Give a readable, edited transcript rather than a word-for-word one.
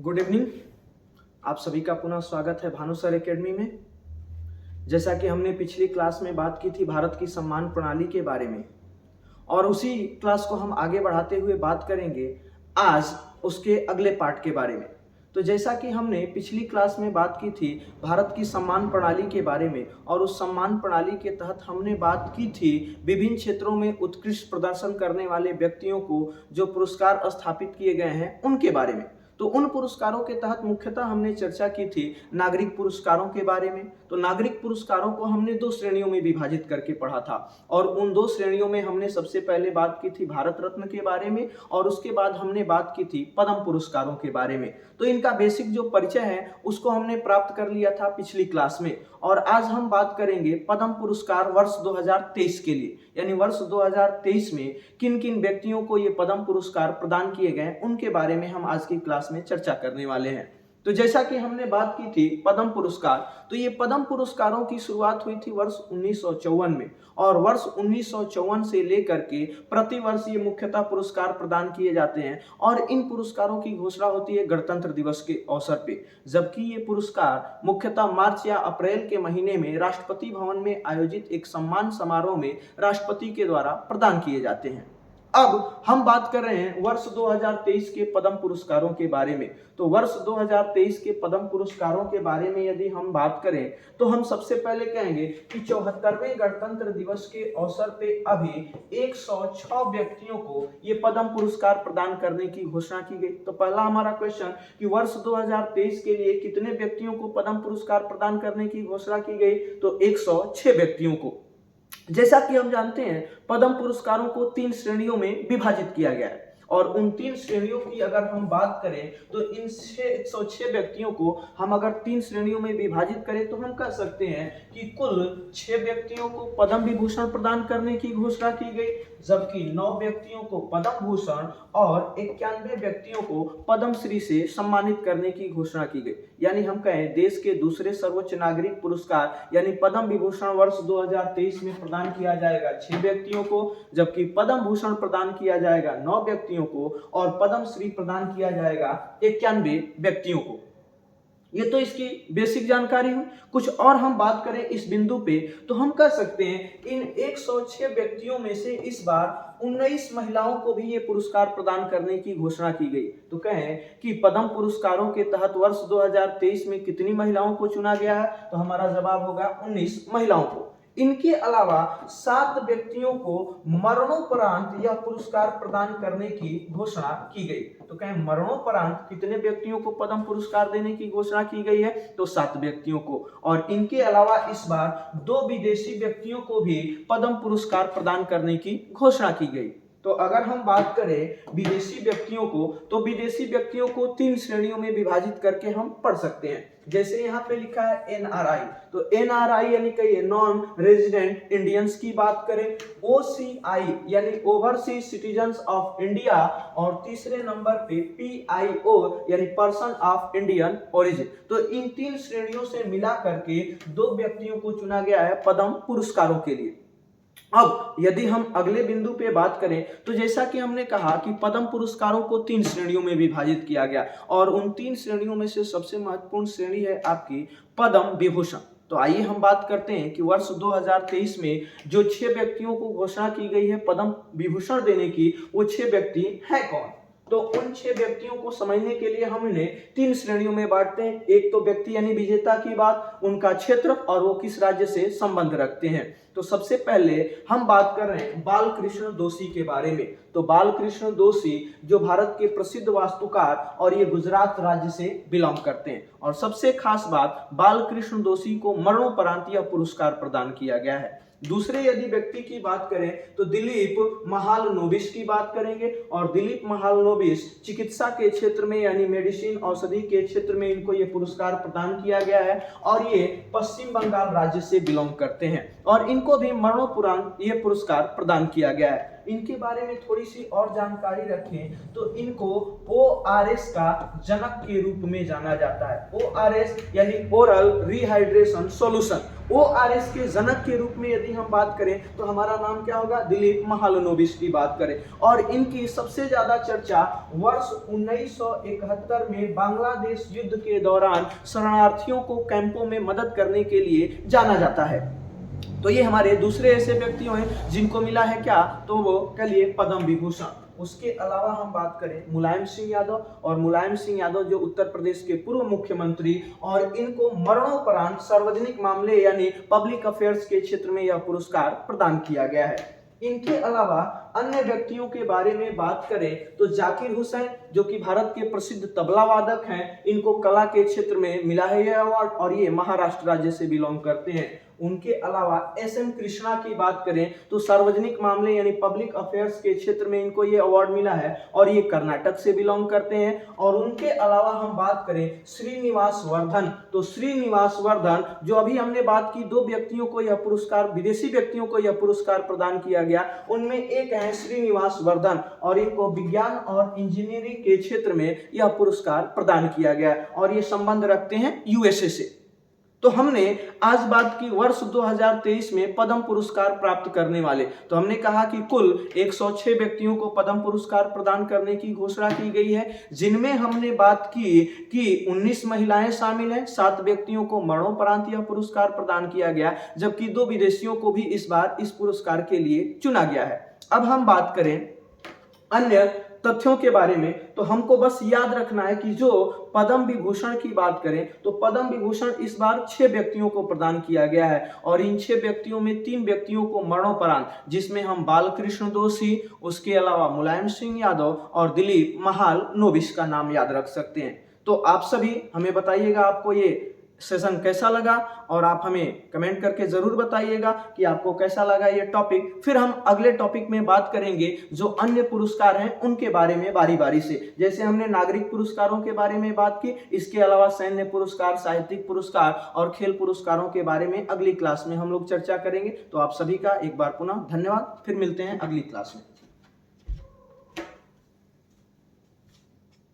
Good evening. आप सभी का पुनः स्वागत है भानु सर एकेडमी में। जैसा कि हमने पिछली क्लास में बात की थी भारत की सम्मान प्रणाली के बारे में, और उसी क्लास को हम आगे बढ़ाते हुए बात करेंगे आज उसके अगले पार्ट के बारे में। तो जैसा कि हमने पिछली क्लास में बात की थी भारत की सम्मान प्रणाली के बारे में, और उस सम्मान प्रणाली के तहत हमने बात की थी विभिन्न क्षेत्रों में उत्कृष्ट प्रदर्शन करने वाले व्यक्तियों को जो पुरस्कार स्थापित किए गए हैं उनके बारे में। तो उन पुरस्कारों के तहत मुख्यतः हमने चर्चा की थी नागरिक पुरस्कारों के बारे में। तो नागरिक पुरस्कारों को हमने दो श्रेणियों में विभाजित करके पढ़ा था, और उन दो श्रेणियों में हमने सबसे पहले बात की थी भारत रत्न के बारे में, और उसके बाद हमने बात की थी पद्म पुरस्कारों के बारे में। तो इनका बेसिक जो परिचय है उसको हमने प्राप्त कर लिया था पिछली क्लास में, और आज हम बात करेंगे पद्म पुरस्कार वर्ष 2023 के लिए, यानी वर्ष 2023 में किन किन व्यक्तियों को ये पद्म पुरस्कार प्रदान किए गए उनके बारे में हम आज की क्लास में चर्चा करने वाले हैं। तो जैसा कि हमने बात की थी पद्म पुरस्कार, तो ये पद्म पुरस्कारों की शुरुआत हुई थी वर्ष 1954 में, और वर्ष 1954 से लेकर के प्रतिवर्ष ये मुख्यतः पुरस्कार प्रदान किए जाते हैं, और इन पुरस्कारों की घोषणा होती है गणतंत्र दिवस के अवसर पे, जबकि ये पुरस्कार मुख्यतः मार्च या अप्रैल के महीने में राष्ट्रपति भवन में आयोजित एक सम्मान समारोह में राष्ट्रपति के द्वारा प्रदान किए जाते हैं। अब हम बात कर रहे हैं वर्ष 2023 के पद्म पुरस्कारों के बारे में। तो वर्ष 2023 के पद्म पुरस्कारों के बारे में यदि हम बात करें तो हम सबसे पहले कहेंगे कि 74वें गणतंत्र दिवस के अवसर पे अभी 106 व्यक्तियों को ये पद्म पुरस्कार प्रदान करने की घोषणा की गई। तो पहला हमारा क्वेश्चन कि वर्ष 2023 के लिए कितने व्यक्तियों को पद्म पुरस्कार प्रदान करने की घोषणा की गई? तो 106 व्यक्तियों को। जैसा कि हम जानते हैं पद्म पुरस्कारों को 3 श्रेणियों में विभाजित किया गया है, और उन 3 श्रेणियों की अगर हम बात करें तो इन 106 व्यक्तियों को हम अगर 3 श्रेणियों में विभाजित करें तो हम कह सकते हैं कि कुल 6 व्यक्तियों को पद्म विभूषण प्रदान करने की घोषणा की गई, जबकि 9 व्यक्तियों को पद्म भूषण और 91 व्यक्तियों को पद्म श्री से सम्मानित करने की घोषणा की गई। यानी हम कहें देश के दूसरे सर्वोच्च नागरिक पुरस्कार यानी पद्म विभूषण वर्ष 2023 में प्रदान किया जाएगा 6 व्यक्तियों को, जबकि पद्म भूषण प्रदान किया जाएगा 9 व्यक्तियों को, और पद्म श्री प्रदान किया जाएगा 91 व्यक्तियों को। ये तो इसकी बेसिक जानकारी हुई। कुछ और हम बात करें इस बिंदु पे तो हम कह सकते हैं इन 106 व्यक्तियों में से इस बार 19 महिलाओं को भी ये पुरस्कार प्रदान करने की घोषणा की गई। तो कहें कि पद्म पुरस्कारों के तहत वर्ष 2023 में कितनी महिलाओं को चुना गया है? तो हमारा जवाब होगा 19 महिलाओं को। इनके अलावा 7 व्यक्तियों को मरणोपरांत यह पुरस्कार प्रदान करने की घोषणा की गई। तो कहें मरणोपरांत कितने व्यक्तियों को पद्म पुरस्कार देने की घोषणा की गई है? तो 7 व्यक्तियों को। और इनके अलावा इस बार 2 विदेशी व्यक्तियों को भी पद्म पुरस्कार प्रदान करने की घोषणा की गई। तो अगर हम बात करें विदेशी व्यक्तियों को, तो विदेशी व्यक्तियों को 3 श्रेणियों में विभाजित करके हम पढ़ सकते हैं। जैसे यहाँ पे लिखा है एनआरआई, तो एनआरआई यानी कि नॉन रेजिडेंट इंडियंस की बात करें, ओसीआई यानी ओवरसीज सिटीजन्स ऑफ इंडिया, और तीसरे नंबर पे पीआईओ यानी पर्सन ऑफ इंडियन ओरिजिन। तो इन 3 श्रेणियों से मिला करके 2 व्यक्तियों को चुना गया है पद्म पुरस्कारों के लिए। अब यदि हम अगले बिंदु पे बात करें तो जैसा कि हमने कहा कि पद्म पुरस्कारों को 3 श्रेणियों में विभाजित किया गया, और उन 3 श्रेणियों में से सबसे महत्वपूर्ण श्रेणी है आपकी पद्म विभूषण। तो आइए हम बात करते हैं कि वर्ष 2023 में जो 6 व्यक्तियों को घोषणा की गई है पद्म विभूषण देने की, वो 6 व्यक्ति हैं कौन? तो उन 6 व्यक्तियों को समझने के लिए हम इन्हें 3 श्रेणियों में बांटते हैं। एक तो व्यक्ति यानी विजेता की बात, उनका क्षेत्र और वो किस राज्य से संबंध रखते हैं। तो सबसे पहले हम बात कर रहे हैं बालकृष्ण दोषी के बारे में। तो बालकृष्ण दोषी जो भारत के प्रसिद्ध वास्तुकार, और ये गुजरात राज्य से बिलोंग करते हैं। और सबसे खास बात, बालकृष्ण दोषी को मरणोपरांत यह पुरस्कार प्रदान किया गया है। दूसरे यदि व्यक्ति की बात करें तो दिलीप महालनोबिस की बात करेंगे, और दिलीप महालनोबिस चिकित्सा के क्षेत्र में यानी मेडिसिन औषधि के क्षेत्र में इनको ये पुरस्कार प्रदान किया गया है, और ये पश्चिम बंगाल राज्य से बिलोंग करते हैं, और इनको भी मरणोपरांत ये पुरस्कार प्रदान किया गया है। इनके बारे में थोड़ी सी और जानकारी रखें तो इनको ORS का जनक के रूप में जाना जाता है। ORS यानी ओरल रिहाइड्रेशन सॉल्यूशन। ORS के जनक के रूप में यदि हम बात करें तो हमारा नाम क्या होगा, दिलीप महालनोबिस की बात करें। और इनकी सबसे ज्यादा चर्चा वर्ष 1971 में बांग्लादेश युद्ध के दौरान शरणार्थियों को कैंपों में मदद करने के लिए जाना जाता है। तो ये हमारे दूसरे ऐसे व्यक्ति हैं जिनको मिला है क्या, तो वो कहिए पद्म विभूषण। उसके अलावा हम बात करें मुलायम सिंह यादव, और मुलायम सिंह यादव जो उत्तर प्रदेश के पूर्व मुख्यमंत्री, और इनको मरणोपरांत सार्वजनिक मामले यानी पब्लिक अफेयर्स के क्षेत्र में यह पुरस्कार प्रदान किया गया है। इनके अलावा अन्य व्यक्तियों के बारे में बात करें तो जाकिर हुसैन जो कि भारत के प्रसिद्ध तबला वादक हैं, इनको कला के क्षेत्र में मिला है यह अवार्ड, और ये महाराष्ट्र राज्य से बिलोंग करते हैं। उनके अलावा SM कृष्णा की बात करें तो सार्वजनिक मामले यानी पब्लिक अफेयर्स के क्षेत्र में इनको ये अवार्ड मिला है, और ये कर्नाटक से बिलोंग करते हैं। और उनके अलावा हम बात करें श्रीनिवास वर्धन, तो श्रीनिवास वर्धन जो अभी हमने बात की, दो व्यक्तियों को यह पुरस्कार, विदेशी व्यक्तियों को यह पुरस्कार प्रदान किया गया, उनमें एक है श्रीनिवास वर्धन, और इनको विज्ञान और इंजीनियरिंग के क्षेत्र में यह पुरस्कार प्रदान किया गया, और ये संबंध रखते हैं USA से। तो हमने आज बात की वर्ष 2023 में पद्म पुरस्कार प्राप्त करने वाले, तो हमने कहा कि कुल 106 व्यक्तियों को पद्म पुरस्कार प्रदान करने की घोषणा की गई है, जिनमें हमने बात की कि 19 महिलाएं शामिल हैं, 7 व्यक्तियों को मरणोपरांत यह पुरस्कार प्रदान किया गया, जबकि 2 विदेशियों को भी इस बार इस पुरस्कार के लिए चुना गया है। अब हम बात करें अन्य तथ्यों के बारे में, तो हमको बस याद रखना है कि जो पद्म विभूषण की बात करें तो पद्म विभूषण इस बार 6 व्यक्तियों को प्रदान किया गया है, और इन 6 व्यक्तियों में 3 व्यक्तियों को मरणोपरांत, जिसमें हम बालकृष्ण दोषी, उसके अलावा मुलायम सिंह यादव और दिलीप महालनोबिस का नाम याद रख सकते हैं। तो आप सभी हमें बताइएगा आपको ये सेशन कैसा लगा, और आप हमें कमेंट करके जरूर बताइएगा कि आपको कैसा लगा ये टॉपिक। फिर हम अगले टॉपिक में बात करेंगे जो अन्य पुरस्कार हैं उनके बारे में बारी बारी से। जैसे हमने नागरिक पुरस्कारों के बारे में बात की, इसके अलावा सैन्य पुरस्कार, साहित्यिक पुरस्कार और खेल पुरस्कारों के बारे में अगली क्लास में हम लोग चर्चा करेंगे। तो आप सभी का एक बार पुनः धन्यवाद, फिर मिलते हैं अगली क्लास में।